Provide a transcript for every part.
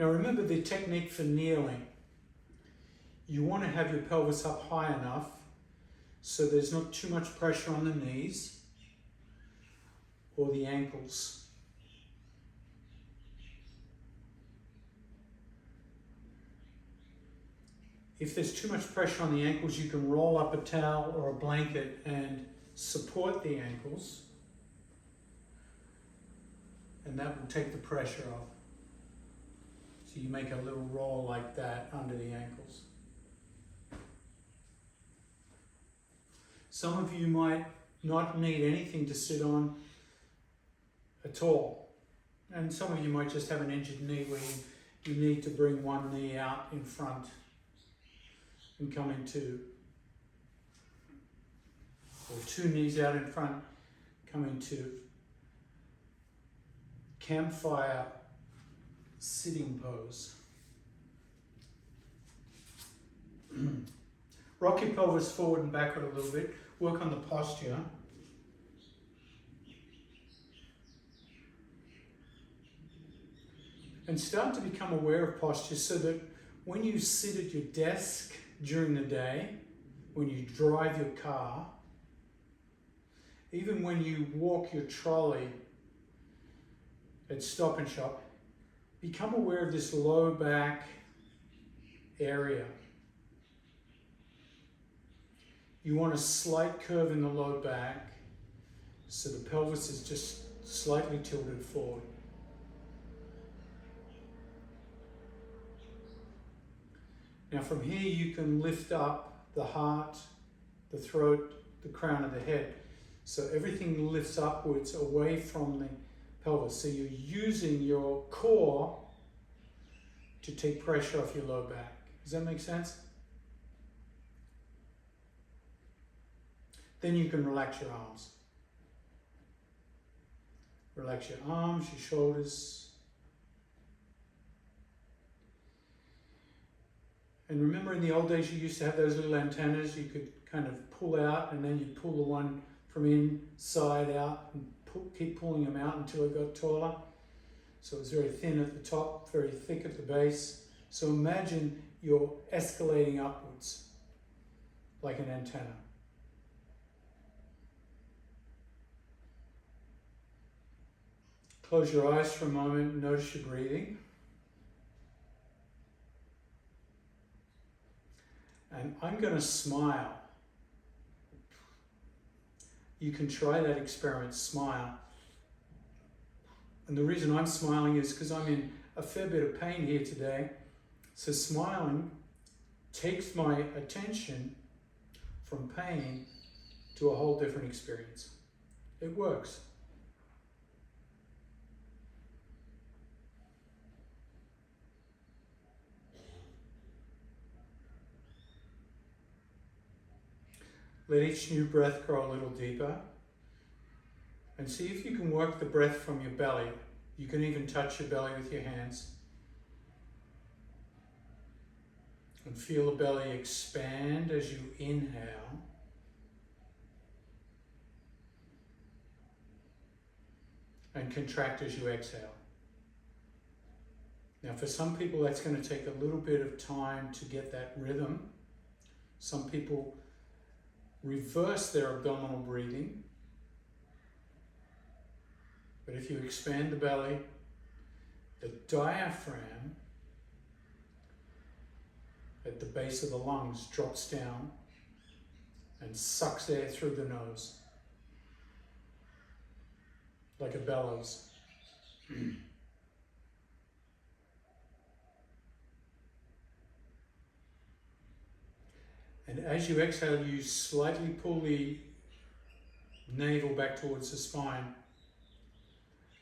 Now remember the technique for kneeling. You want to have your pelvis up high enough so there's not too much pressure on the knees or the ankles. If there's too much pressure on the ankles, you can roll up a towel or a blanket and support the ankles, and that will take the pressure off. So you make a little roll like that under the ankles. Some of you might not need anything to sit on at all. And some of you might just have an injured knee where you need to bring one knee out in front and come into, or two knees out in front, come into campfire sitting pose. Rock your pelvis forward and backward a little bit. Work on the posture. And start to become aware of posture so that when you sit at your desk during the day, when you drive your car, even when you walk your trolley at Stop and Shop, become aware of this low back area. You want a slight curve in the low back so the pelvis is just slightly tilted forward. Now from here you can lift up the heart, the throat, the crown of the head. So everything lifts upwards away from the pelvis. So you're using your core to take pressure off your low back. Does that make sense? Then you can relax your arms. Relax your arms, your shoulders. And remember in the old days you used to have those little antennas you could kind of pull out, and then you'd pull the one from inside out and keep pulling them out until it got taller. So it was very thin at the top, very thick at the base. So imagine you're escalating upwards like an antenna. Close your eyes for a moment, notice your breathing. And I'm going to smile. You can try that experiment, smile. And the reason I'm smiling is because I'm in a fair bit of pain here today. So smiling takes my attention from pain to a whole different experience. It works. Let each new breath grow a little deeper. And see if you can work the breath from your belly. You can even touch your belly with your hands. And feel the belly expand as you inhale. And contract as you exhale. Now for some people that's going to take a little bit of time to get that rhythm. Some people reverse their abdominal breathing. But if you expand the belly, the diaphragm at the base of the lungs drops down and sucks air through the nose like a bellows. And as you exhale, you slightly pull the navel back towards the spine.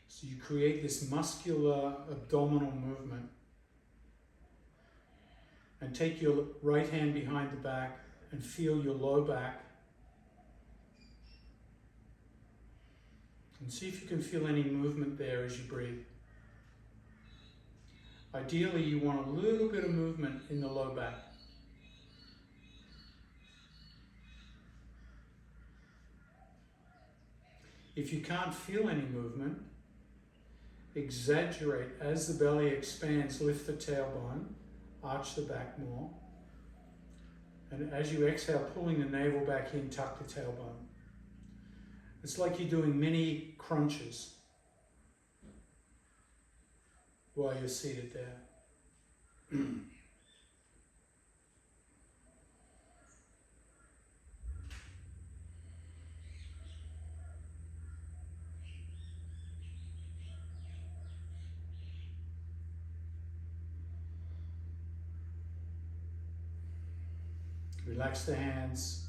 So you create this muscular abdominal movement. And take your right hand behind the back and feel your low back. And see if you can feel any movement there as you breathe. Ideally, you want a little bit of movement in the low back. If you can't feel any movement, exaggerate as the belly expands, lift the tailbone, arch the back more. And as you exhale, pulling the navel back in, tuck the tailbone. It's like you're doing mini crunches while you're seated there. Relax the hands,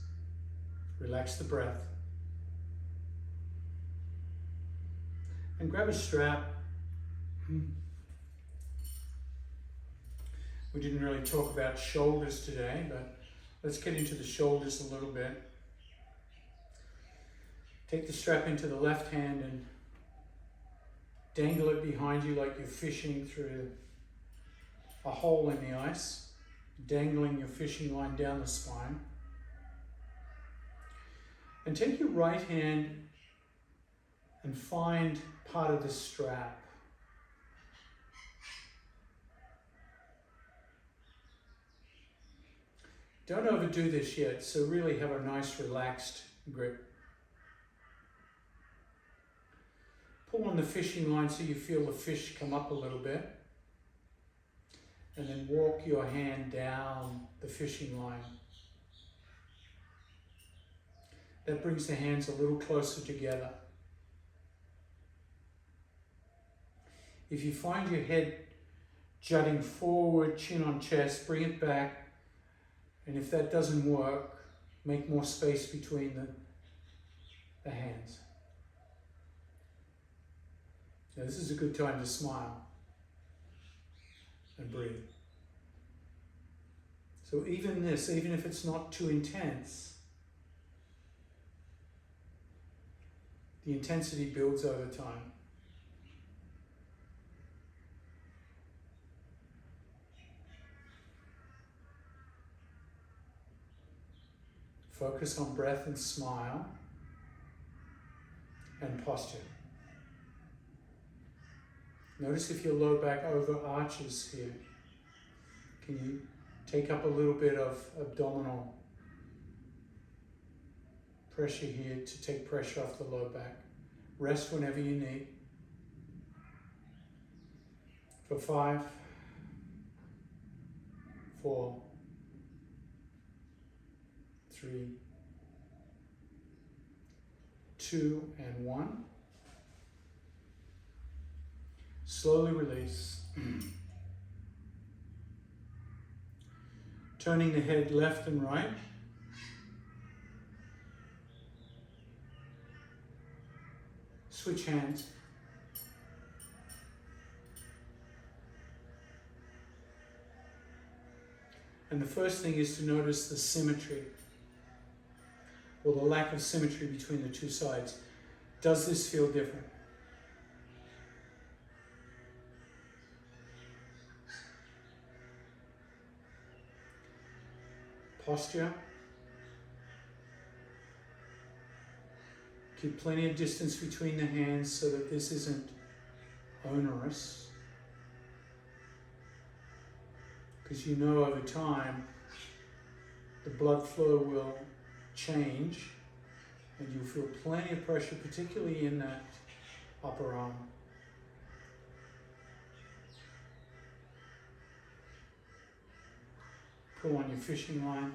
relax the breath. And grab a strap. We didn't really talk about shoulders today, but let's get into the shoulders a little bit. Take the strap into the left hand and dangle it behind you like you're fishing through a hole in the ice, dangling your fishing line down the spine. And take your right hand and find part of the strap. Don't overdo this yet, so really have a nice relaxed grip. Pull on the fishing line so you feel the fish come up a little bit. And then walk your hand down the fishing line. That brings the hands a little closer together. If you find your head jutting forward, chin on chest, bring it back. And if that doesn't work, make more space between the hands. Now this is a good time to smile and breathe. So even this, even if it's not too intense, the intensity builds over time. Focus on breath and smile and posture. Notice if your low back over arches here. Can you take up a little bit of abdominal pressure here to take pressure off the low back? Rest whenever you need. For 5, 4, 3, 2, and 1. Slowly release. Turning the head left and right. Switch hands. And the first thing is to notice the symmetry, or the lack of symmetry between the two sides. Does this feel different? Posture. Keep plenty of distance between the hands so that this isn't onerous. Because you know over time the blood flow will change and you'll feel plenty of pressure, particularly in that upper arm. Pull on your fishing line.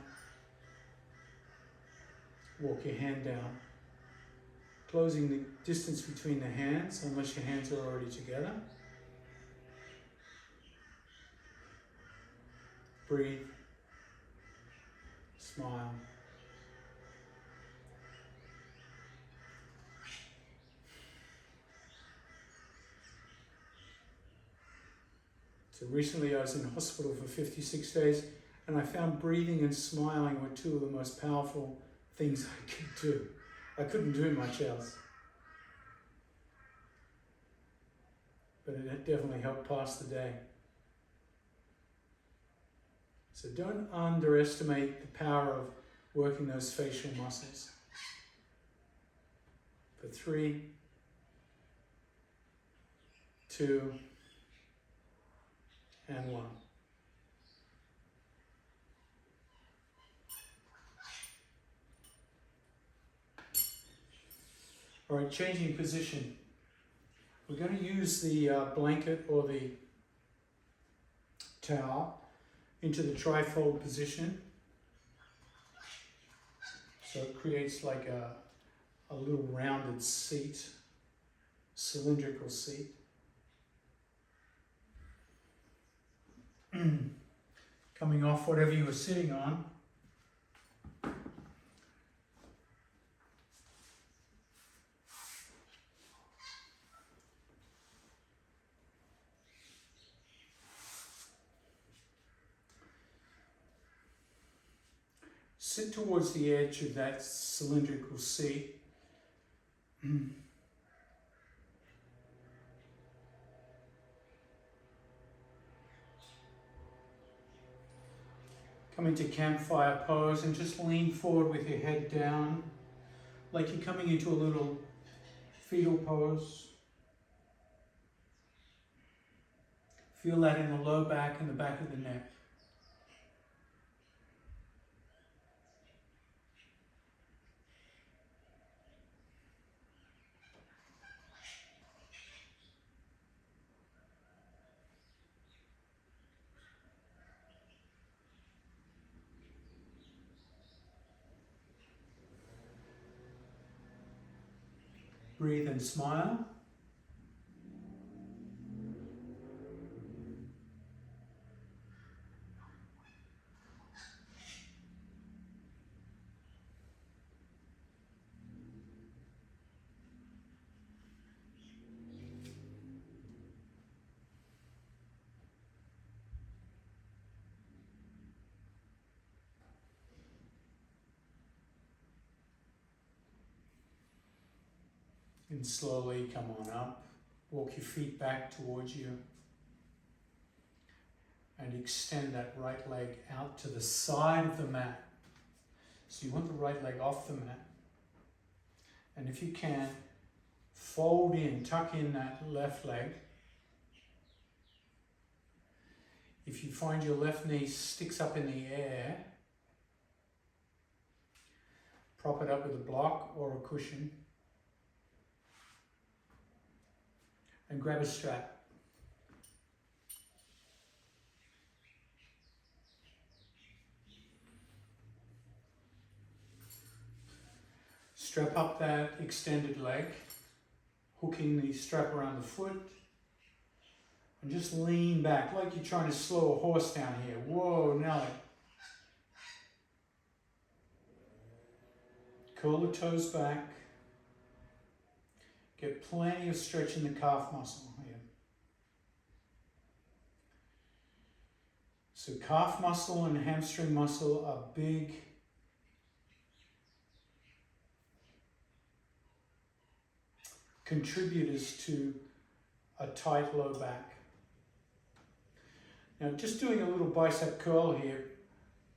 Walk your hand down. Closing the distance between the hands, unless your hands are already together. Breathe. Smile. So recently I was in hospital for 56 days and I found breathing and smiling were two of the most powerful things I could do. I couldn't do much else. But it definitely helped pass the day. So don't underestimate the power of working those facial muscles. For 3, 2, and 1. All right, changing position. We're going to use the blanket or the towel into the trifold position. So it creates like a little rounded seat, cylindrical seat. Coming off whatever you were sitting on. Sit towards the edge of that cylindrical seat. Come into campfire pose and just lean forward with your head down, like you're coming into a little fetal pose. Feel that in the low back and the back of the neck. Breathe and smile. And slowly come on up. Walk your feet back towards you. And extend that right leg out to the side of the mat. So you want the right leg off the mat. And if you can, fold in, tuck in that left leg. If you find your left knee sticks up in the air, prop it up with a block or a cushion. And grab a strap. Strap up that extended leg, hooking the strap around the foot, and just lean back like you're trying to slow a horse down here. Whoa, Nelly. Curl the toes back. Get plenty of stretch in the calf muscle here. So calf muscle and hamstring muscle are big contributors to a tight low back. Now just doing a little bicep curl here,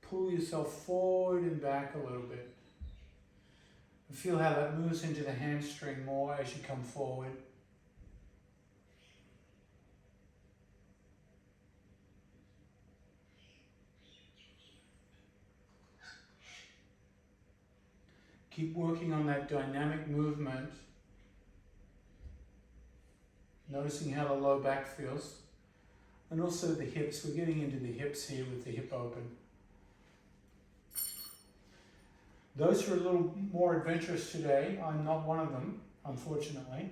pull yourself forward and back a little bit. Feel how that moves into the hamstring more as you come forward. Keep working on that dynamic movement. Noticing how the low back feels. And also the hips. We're getting into the hips here with the hip open. Those who are a little more adventurous today, I'm not one of them, unfortunately.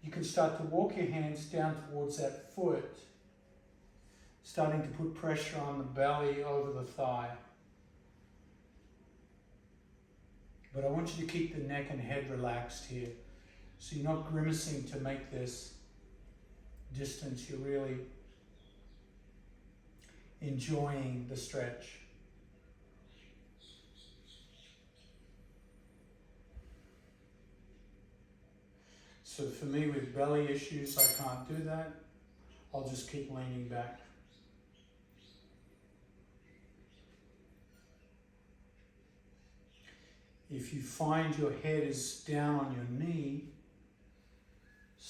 You can start to walk your hands down towards that foot, starting to put pressure on the belly over the thigh. But I want you to keep the neck and head relaxed here. So you're not grimacing to make this distance, you're really enjoying the stretch. So for me with belly issues, I can't do that. I'll just keep leaning back. If you find your head is down on your knee,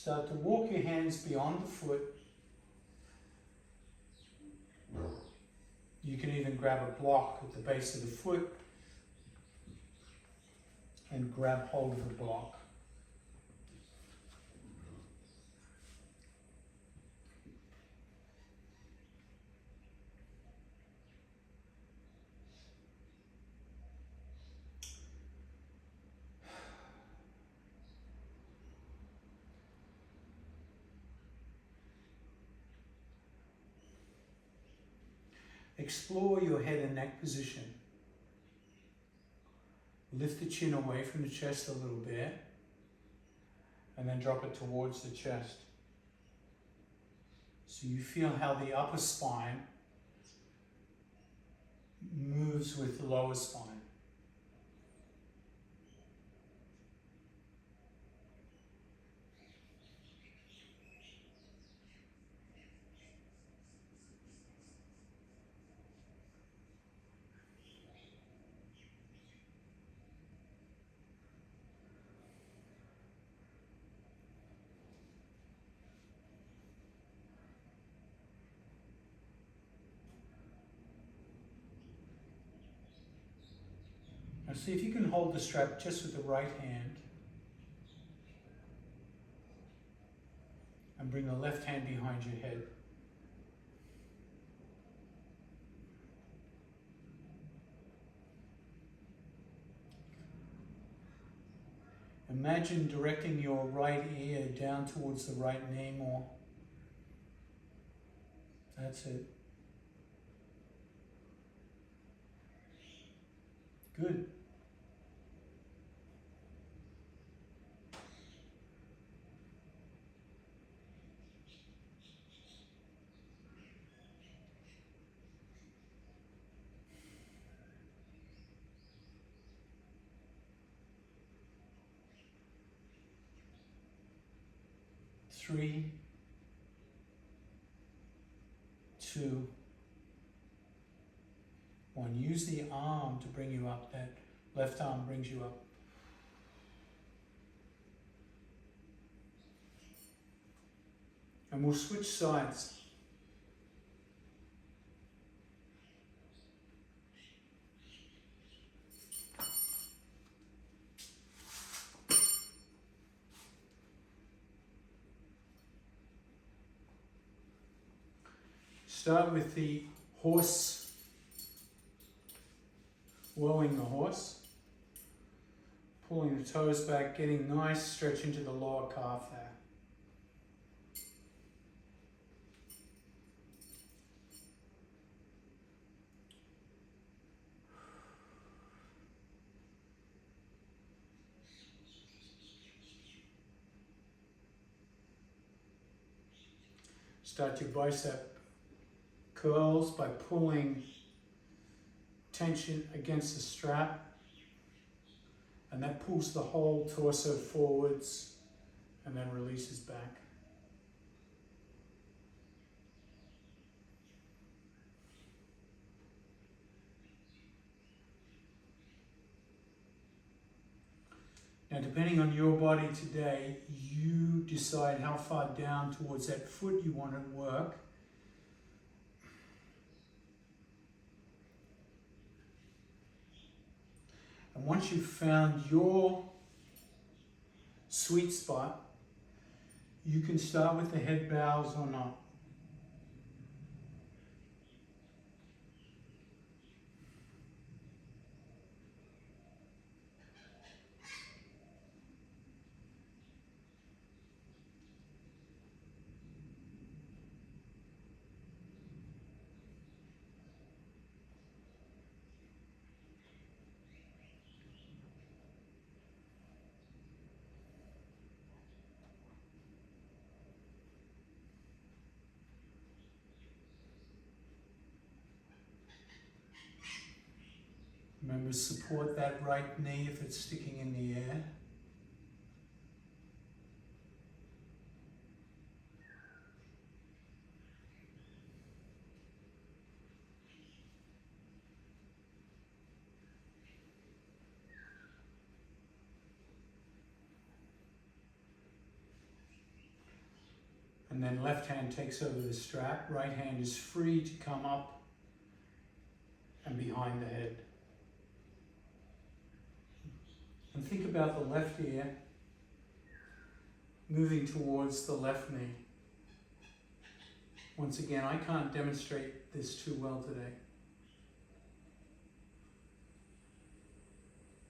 Start to walk your hands beyond the foot. You can even grab a block at the base of the foot and grab hold of the block. Explore your head and neck position. Lift the chin away from the chest a little bit and then drop it towards the chest. So you feel how the upper spine moves with the lower spine. Now see if you can hold the strap just with the right hand and bring the left hand behind your head. Imagine directing your right ear down towards the right knee more. That's it. Good. Three, two, one. Use the arm to bring you up. That left arm brings you up. And we'll switch sides. Start with the horse, rowing the horse, pulling the toes back, getting nice stretch into the lower calf there. Start your bicep curls by pulling tension against the strap, and that pulls the whole torso forwards and then releases back. Now, depending on your body today, you decide how far down towards that foot you want to work. And once you've found your sweet spot, you can start with the head bows or not. Remember, support that right knee if it's sticking in the air. And then left hand takes over the strap, right hand is free to come up and behind the head. And think about the left ear moving towards the left knee. Once again, I can't demonstrate this too well today.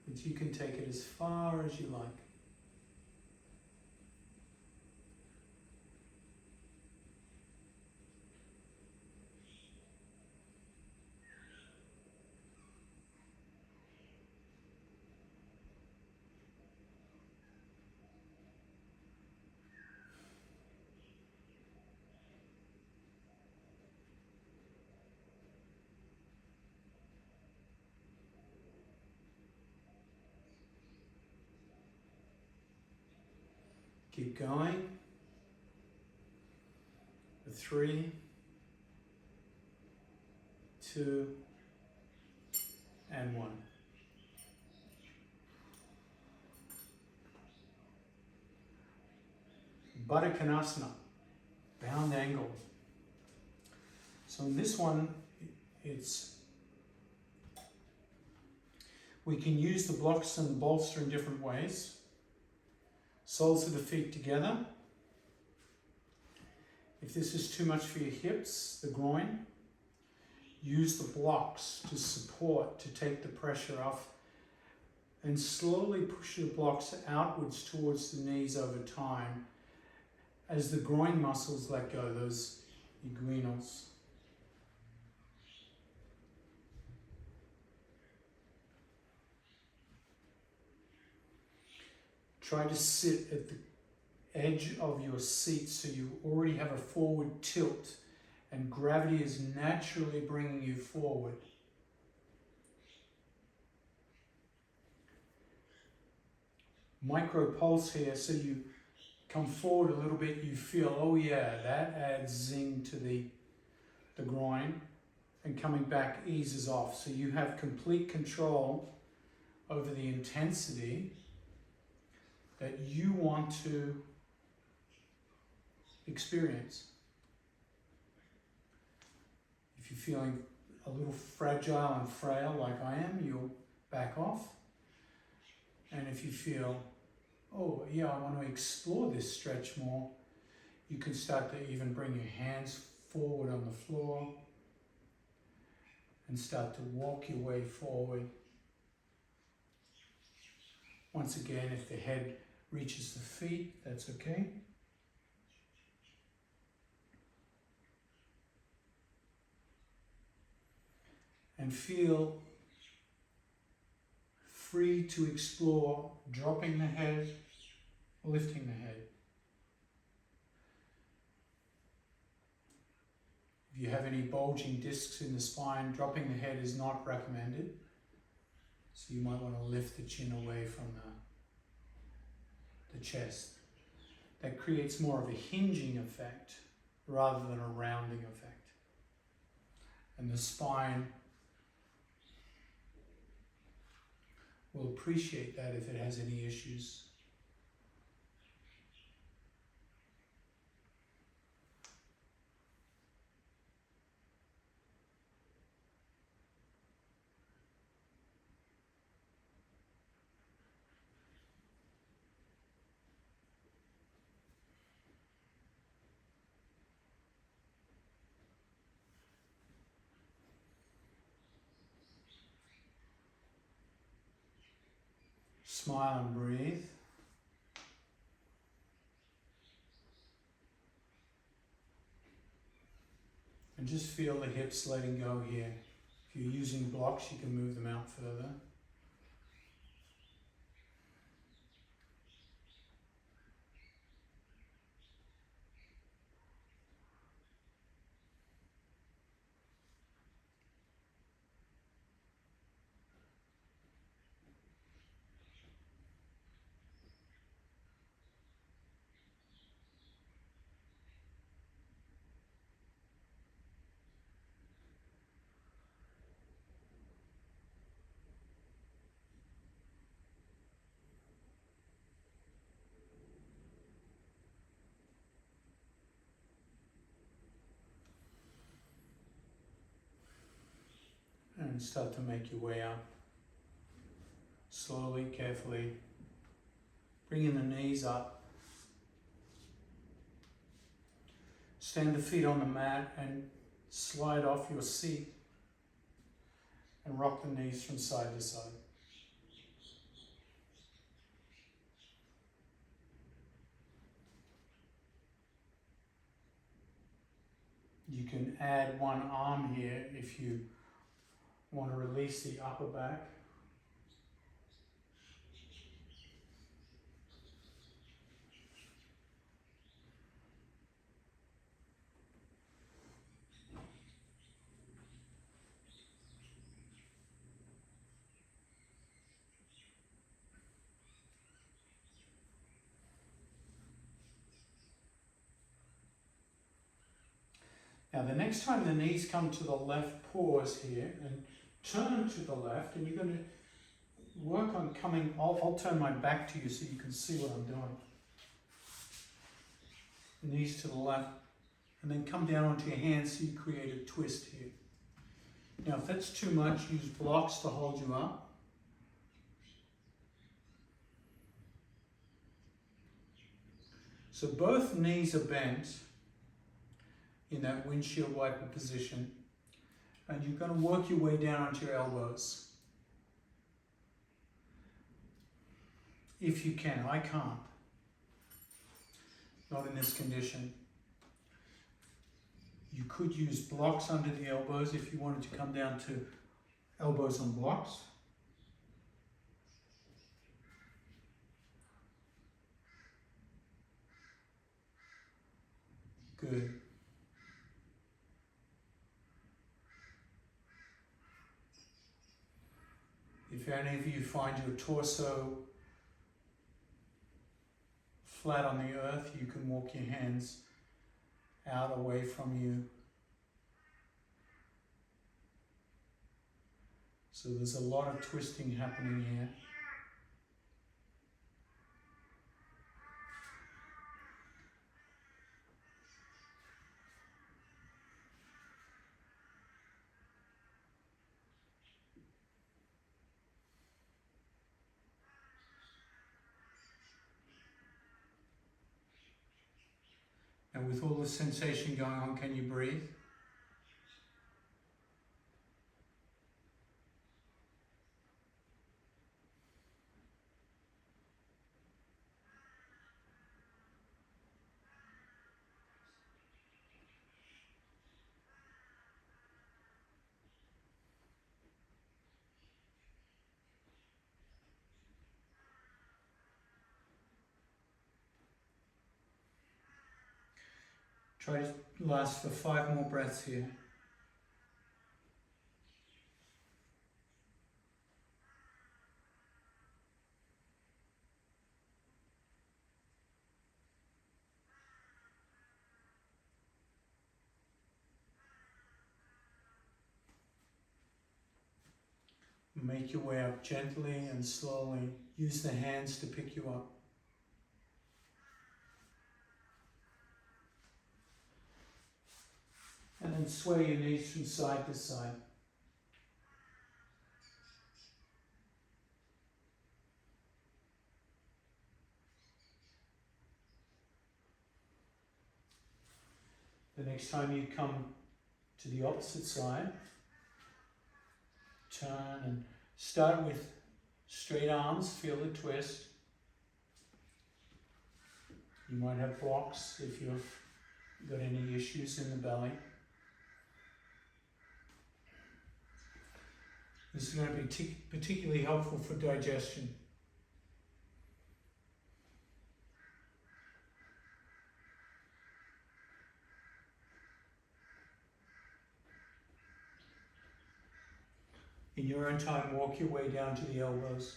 But you can take it as far as you like. Keep going. 3, 2, and 1. Baddha Konasana, bound angle. So in this one, we can use the blocks and the bolster in different ways. Soles of the feet together. If this is too much for your hips, the groin, use the blocks to support, to take the pressure off, and slowly push the blocks outwards towards the knees over time as the groin muscles let go, those inguinals. Try to sit at the edge of your seat so you already have a forward tilt and gravity is naturally bringing you forward. Micro pulse here, so you come forward a little bit, you feel, oh yeah, that adds zing to the groin, and coming back eases off. So you have complete control over the intensity that you want to experience. If you're feeling a little fragile and frail like I am, you'll back off. And if you feel, oh yeah, I want to explore this stretch more, you can start to even bring your hands forward on the floor and start to walk your way forward. Once again, if the head reaches the feet, that's okay. And feel free to explore dropping the head, lifting the head. If you have any bulging discs in the spine, dropping the head is not recommended. So you might want to lift the chin away from the chest. That creates more of a hinging effect rather than a rounding effect. And the spine will appreciate that if it has any issues. Smile and breathe. And just feel the hips letting go here. If you're using blocks, you can move them out further. and start to make your way up. Slowly, carefully, bringing the knees up. Stand the feet on the mat and slide off your seat and rock the knees from side to side. You can add one arm here if you want to release the upper back. Now the next time the knees come to the left, pause here and turn to the left, and you're going to work on coming, I'll turn my back to you so you can see what I'm doing. Knees to the left, and then come down onto your hands so you create a twist here. Now if that's too much, use blocks to hold you up. So both knees are bent in that windshield wiper position, and you're going to work your way down onto your elbows. If you can. I can't. Not in this condition. You could use blocks under the elbows if you wanted to come down to elbows on blocks. Good. If any of you find your torso flat on the earth, you can walk your hands out away from you. So there's a lot of twisting happening here. And with all the sensation going on, can you breathe? Try to last for 5 more breaths here. Make your way up gently and slowly. Use the hands to pick you up. And then sway your knees from side to side. The next time you come to the opposite side, turn and start with straight arms, feel the twist. You might have blocks if you've got any issues in the belly. This is going to be particularly helpful for digestion. In your own time, walk your way down to the elbows.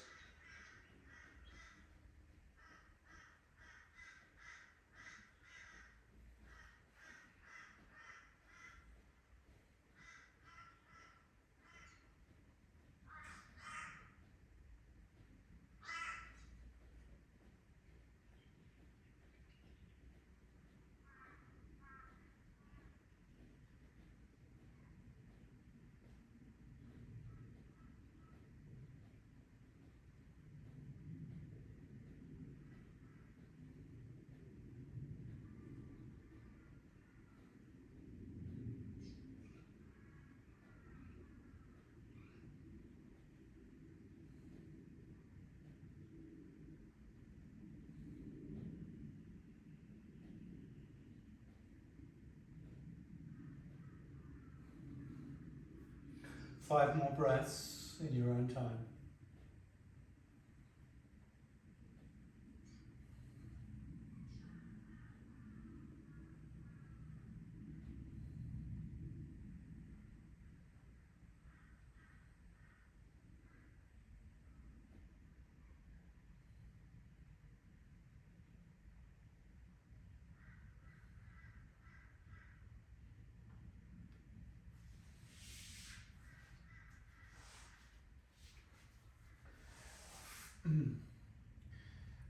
5 more breaths in your own time.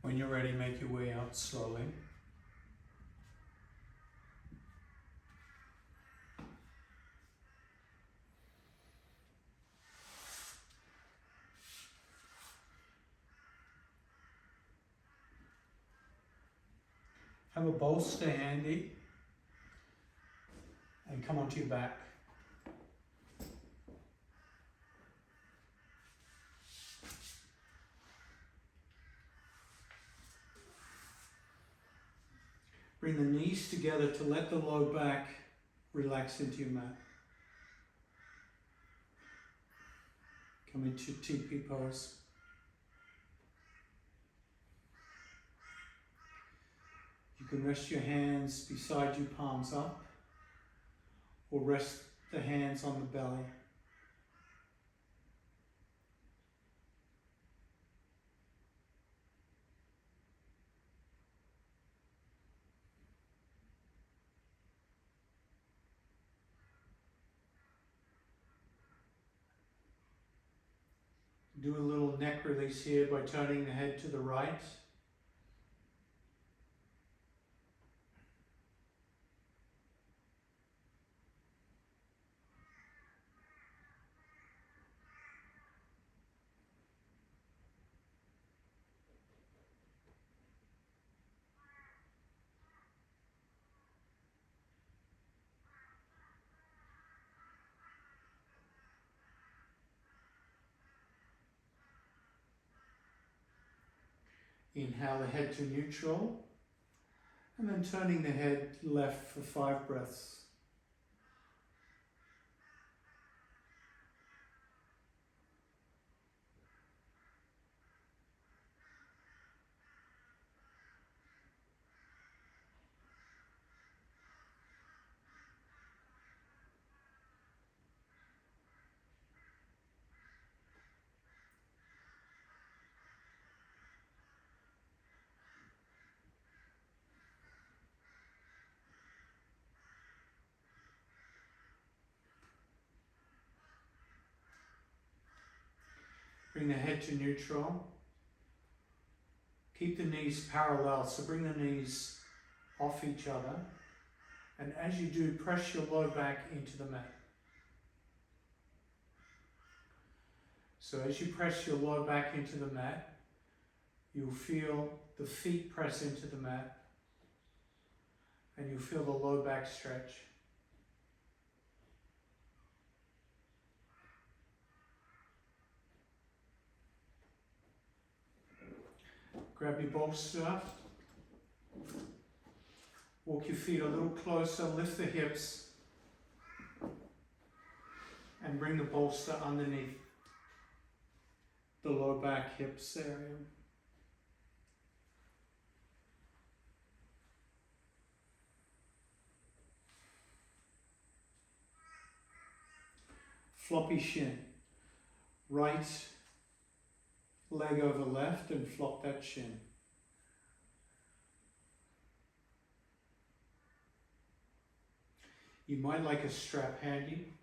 When you're ready, make your way out slowly. Have a bolster handy and come onto your back. Bring the knees together to let the low back relax into your mat. Come into TP pose. You can rest your hands beside you, palms up, or rest the hands on the belly. Do a little neck release here by turning the head to the right. Inhale the head to neutral, and then turning the head left for 5 breaths. Bring the head to neutral. Keep the knees parallel, so bring the knees off each other. And as you do, press your low back into the mat. So as you press your low back into the mat, you'll feel the feet press into the mat, and you'll feel the low back stretch. Grab your bolster, walk your feet a little closer, lift the hips, and bring the bolster underneath the low back hips area. Floppy shin, right leg over left and flop that shin. You might like a strap handy.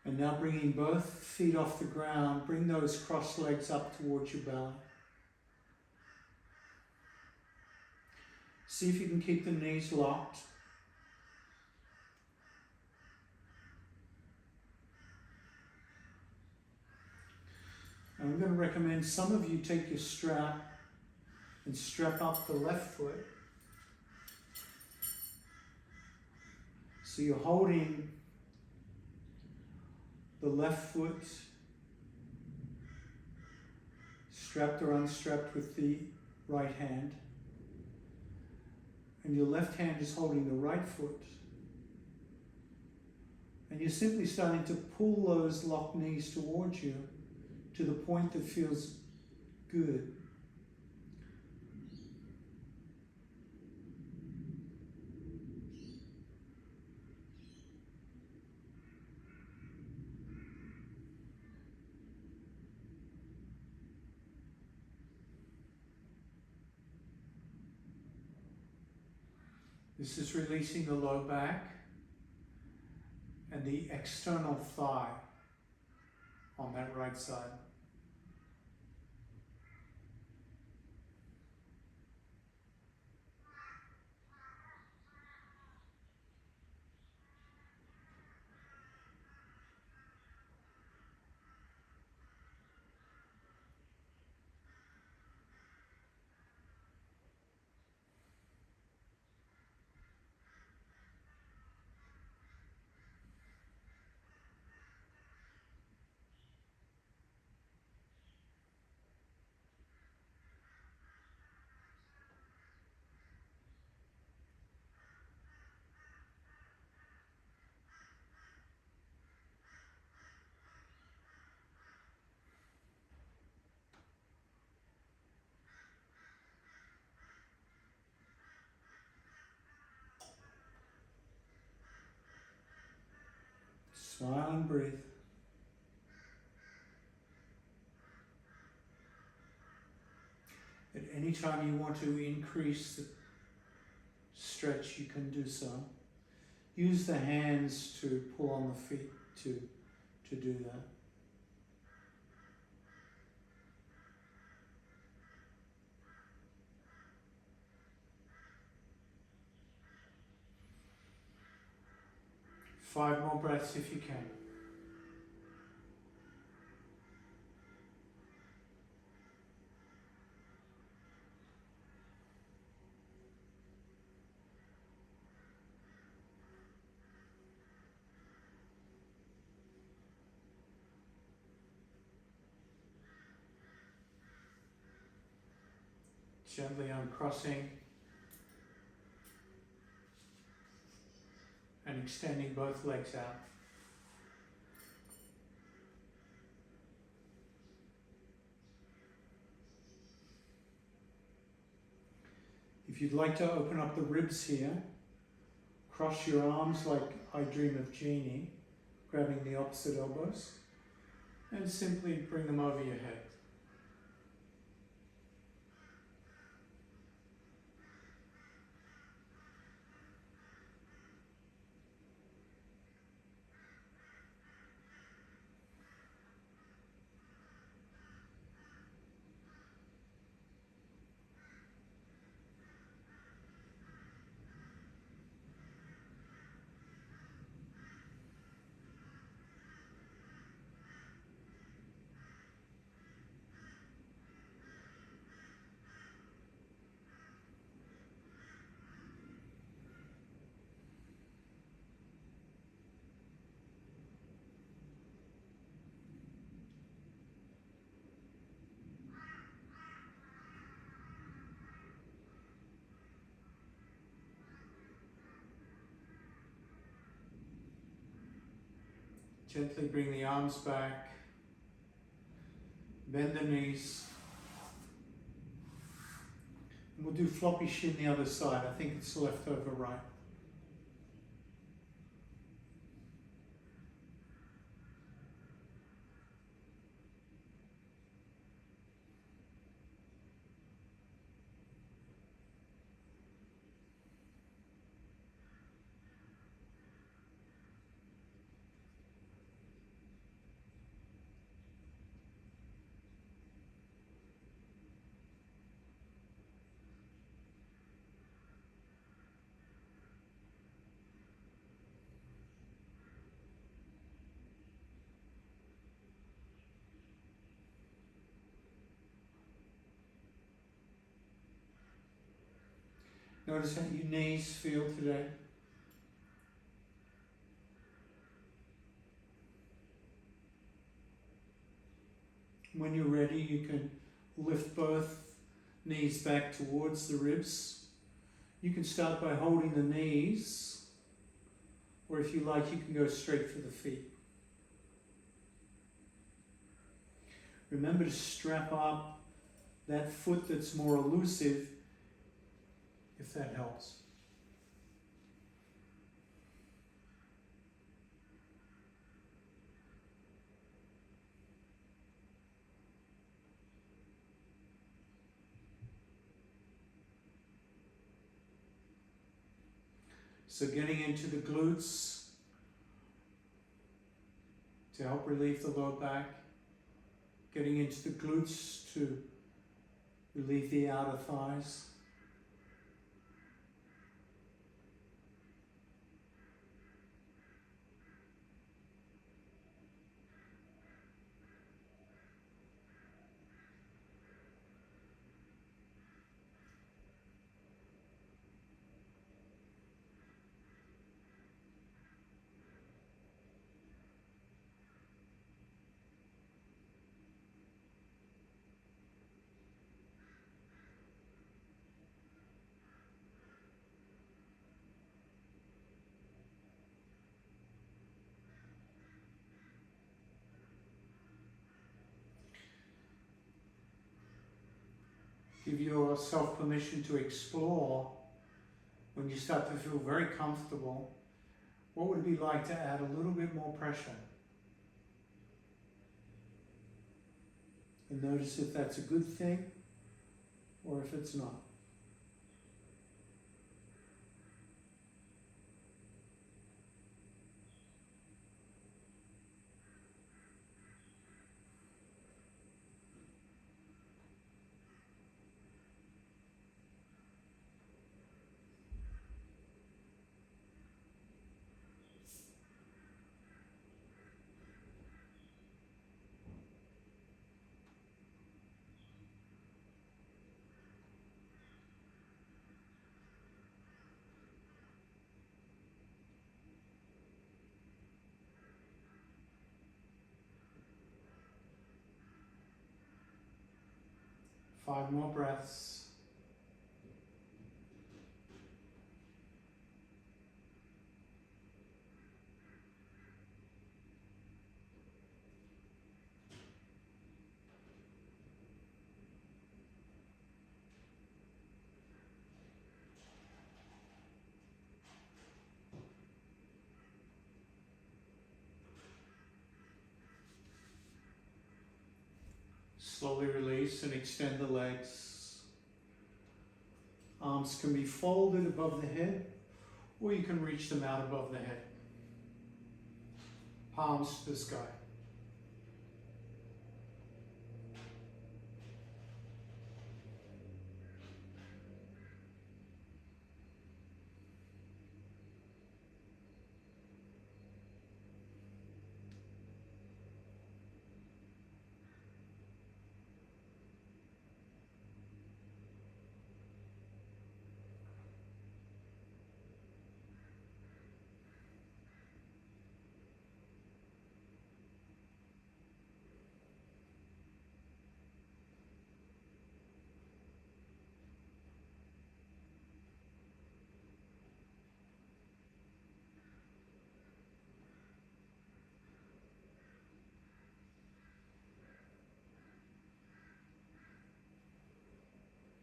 And now bringing both feet off the ground, bring those crossed legs up towards your belly. See if you can keep the knees locked. I'm going to recommend some of you take your strap and strap up the left foot. So you're holding the left foot strapped or unstrapped with the right hand, and your left hand is holding the right foot. And you're simply starting to pull those locked knees towards you to the point that feels good. This is releasing the low back and the external thigh on that right side. Smile and breathe. At any time you want to increase the stretch, you can do so. Use the hands to pull on the feet to do that. Five more breaths if you can. Gently uncrossing and extending both legs out. If you'd like to open up the ribs here, cross your arms like I Dream of Jeannie, grabbing the opposite elbows, and simply bring them over your head. Gently bring the arms back, bend the knees. And we'll do floppy shin the other side. I think it's left over right. Notice how your knees feel today. When you're ready, you can lift both knees back towards the ribs. You can start by holding the knees, or if you like, you can go straight for the feet. Remember to strap up that foot that's more elusive, if that helps. So getting into the glutes to help relieve the lower back, getting into the glutes to relieve the outer thighs. Give yourself permission to explore when you start to feel very comfortable. What would it be like to add a little bit more pressure? And notice if that's a good thing or if it's not. Five more breaths. Slowly release and extend the legs. Arms can be folded above the head, or you can reach them out above the head. Palms to the sky.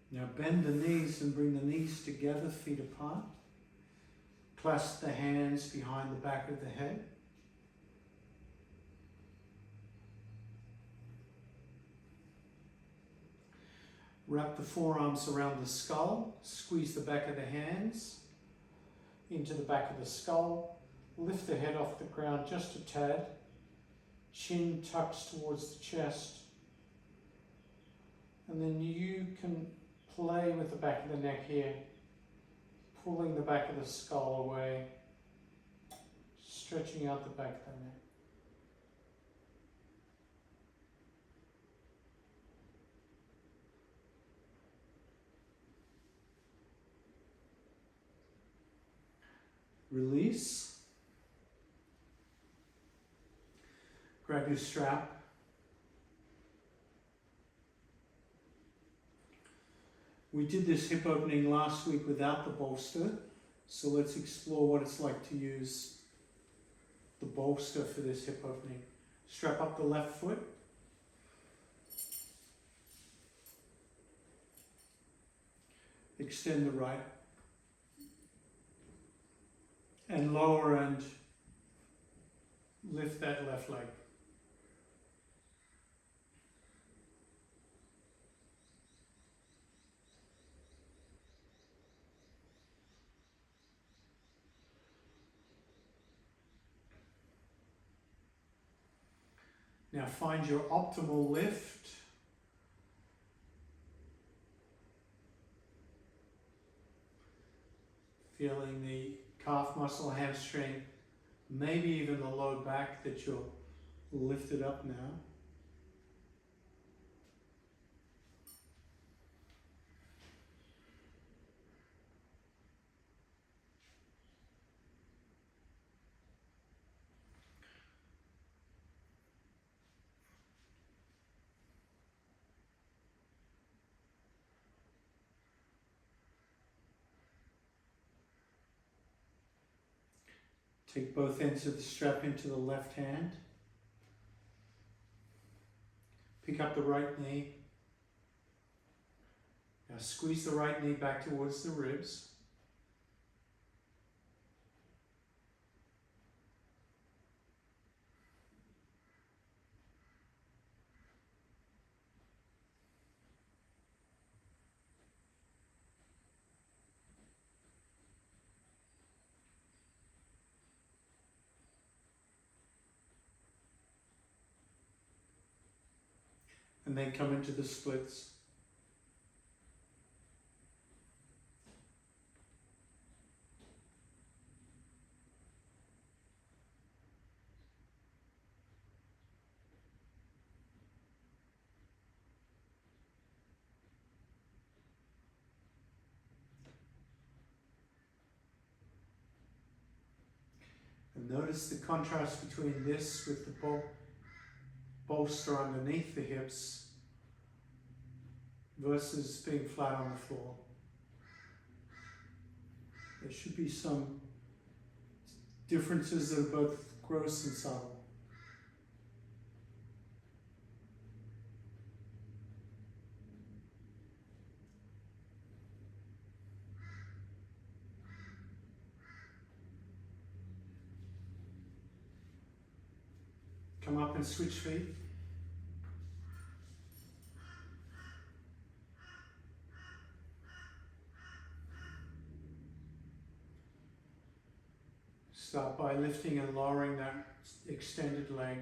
Now bend the knees and bring the knees together, feet apart. Clasp the hands behind the back of the head. Wrap the forearms around the skull. Squeeze the back of the hands into the back of the skull. Lift the head off the ground just a tad. Chin tucks towards the chest. And then you can play with the back of the neck here, pulling the back of the skull away, stretching out the back of the neck. Release. Grab your strap. We did this hip opening last week without the bolster, so let's explore what it's like to use the bolster for this hip opening. Strap up the left foot. Extend the right. And lower and lift that left leg. Now find your optimal lift. Feeling the calf muscle, hamstring, maybe even the low back that you'll lift it up now. Take both ends of the strap into the left hand. Pick up the right knee. Now squeeze the right knee back towards the ribs. And then come into the splits. And notice the contrast between this with the bolster underneath the hips versus being flat on the floor. There should be some differences that are both gross and subtle. Come up and switch feet. Start by lifting and lowering that extended leg.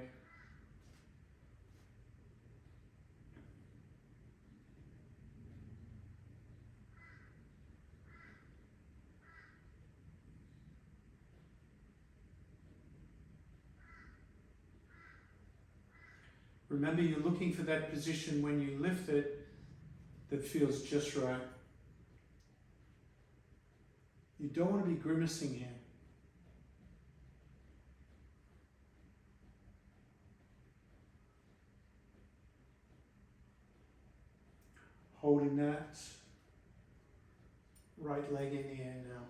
Remember, you're looking for that position when you lift it that feels just right. You don't want to be grimacing here. Holding that right leg in the air now.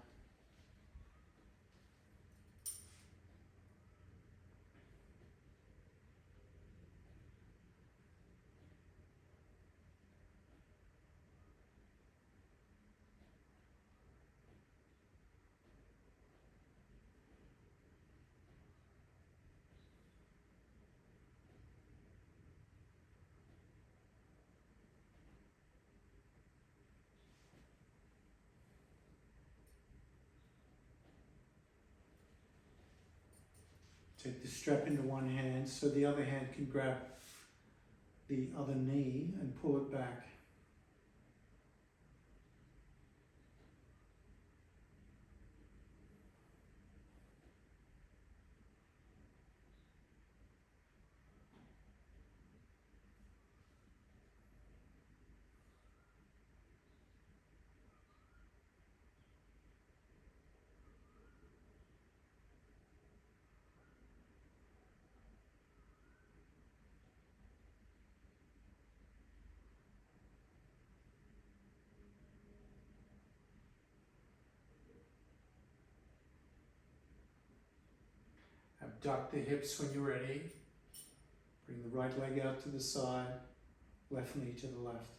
Take the strap into one hand so the other hand can grab the other knee and pull it back. Duck the hips when you're ready. Bring the right leg out to the side, left knee to the left.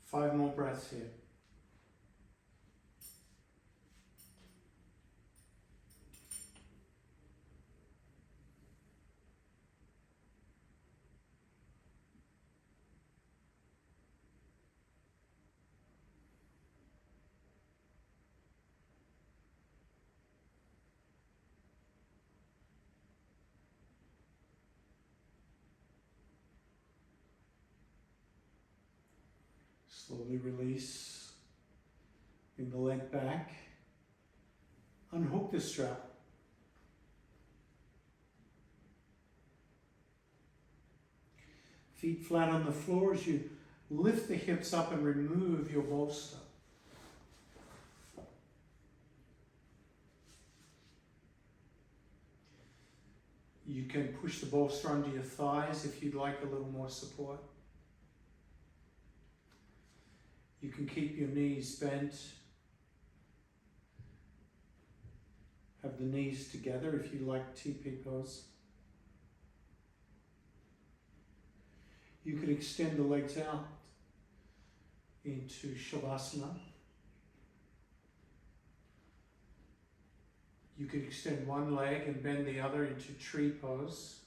Five more breaths here. Slowly release. Bring the leg back. Unhook the strap. Feet flat on the floor as you lift the hips up and remove your bolster. You can push the bolster under your thighs if you'd like a little more support. You can keep your knees bent. Have the knees together if you like TP pose. You could extend the legs out into Shavasana. You could extend one leg and bend the other into tree pose.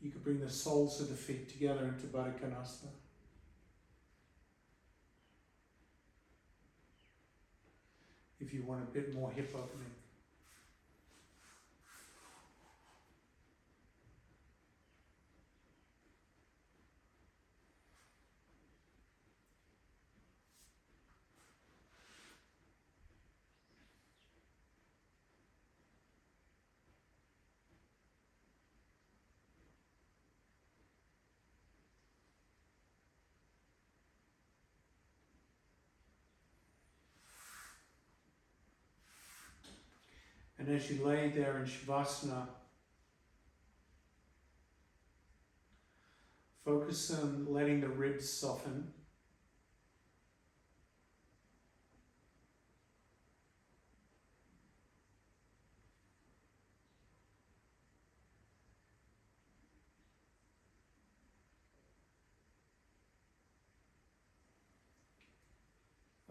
You could bring the soles of the feet together into Baddha Konasana. If you want a bit more hip opening. And as you lay there in Shavasana, focus on letting the ribs soften.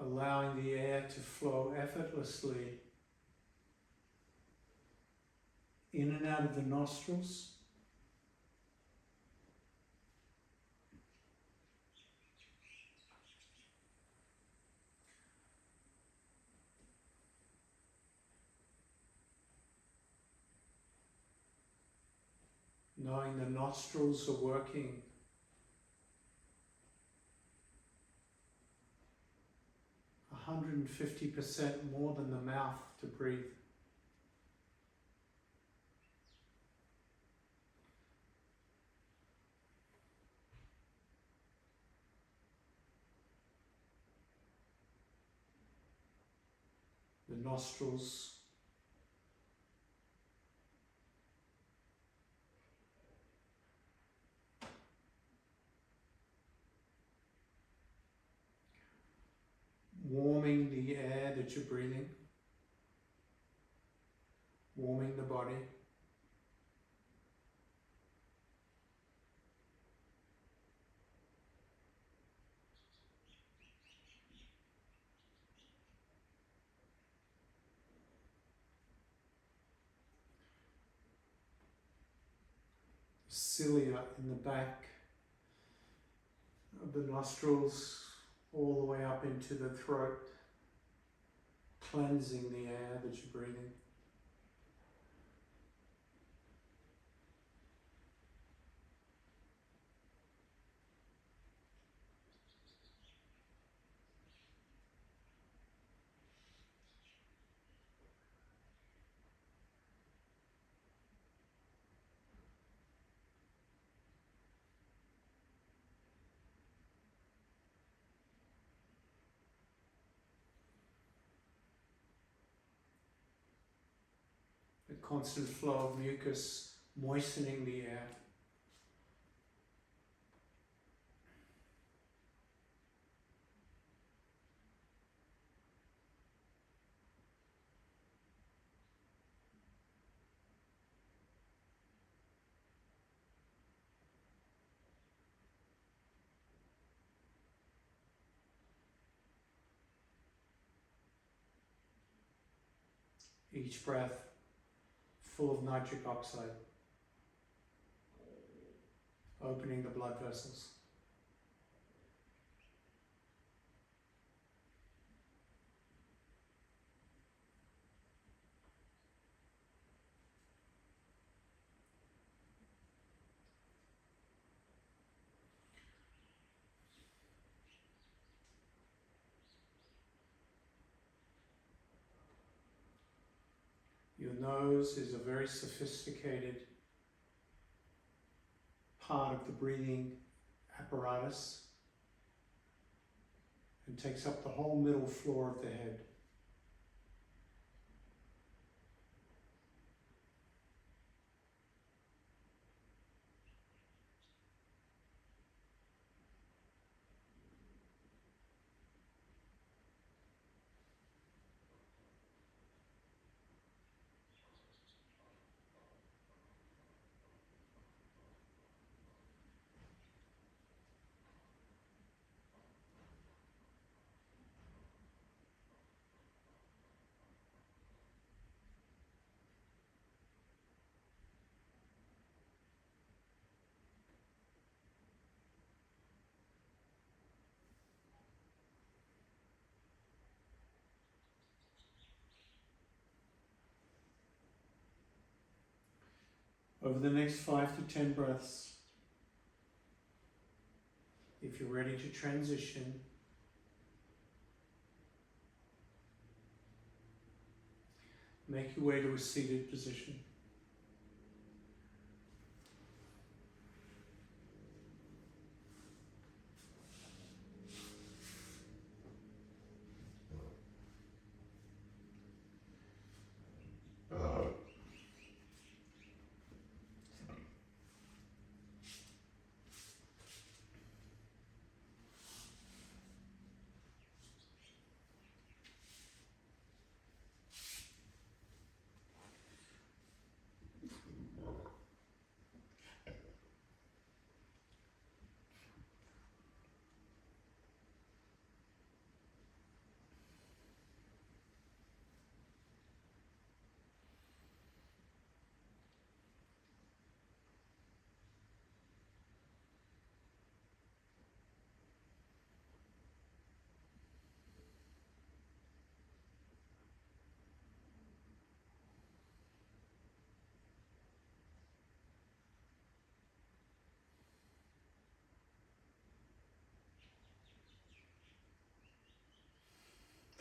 Allowing the air to flow effortlessly in and out of the nostrils. Knowing the nostrils are working 150% more than the mouth to breathe. The nostrils warming the air that you're breathing, warming the body. cilia in the back of the nostrils, all the way up into the throat, cleansing the air that you're breathing. The constant flow of mucus moistening the air. Each breath full of nitric oxide, opening the blood vessels. Your nose is a very sophisticated part of the breathing apparatus and takes up the whole middle floor of the head. Over the next 5 to 10 breaths, if you're ready to transition, make your way to a seated position.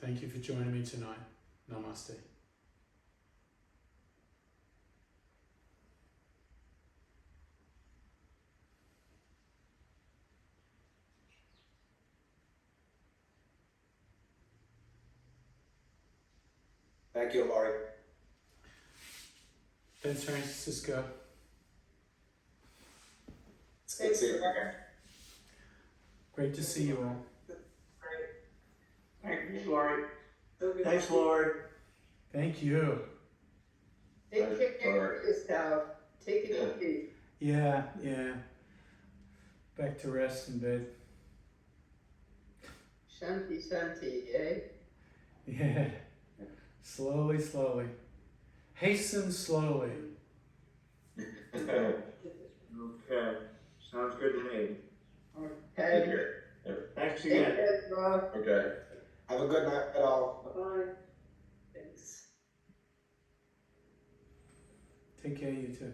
Thank you for joining me tonight. Namaste. Thank you, Laurie. Thanks, Francisco. It's good to see you. Great to see you all. Thank you, Laurie. Thanks, Lord. Thank you. Take care of yourself. Take it easy. Yeah. Back to rest in bed. Shanti, Shanti, eh? Yeah. Slowly. Hasten slowly. Okay, sounds good to me. Okay. Thanks Take again. care, Rob. Okay. Have a good night, all. Bye. Thanks. Take care, you too.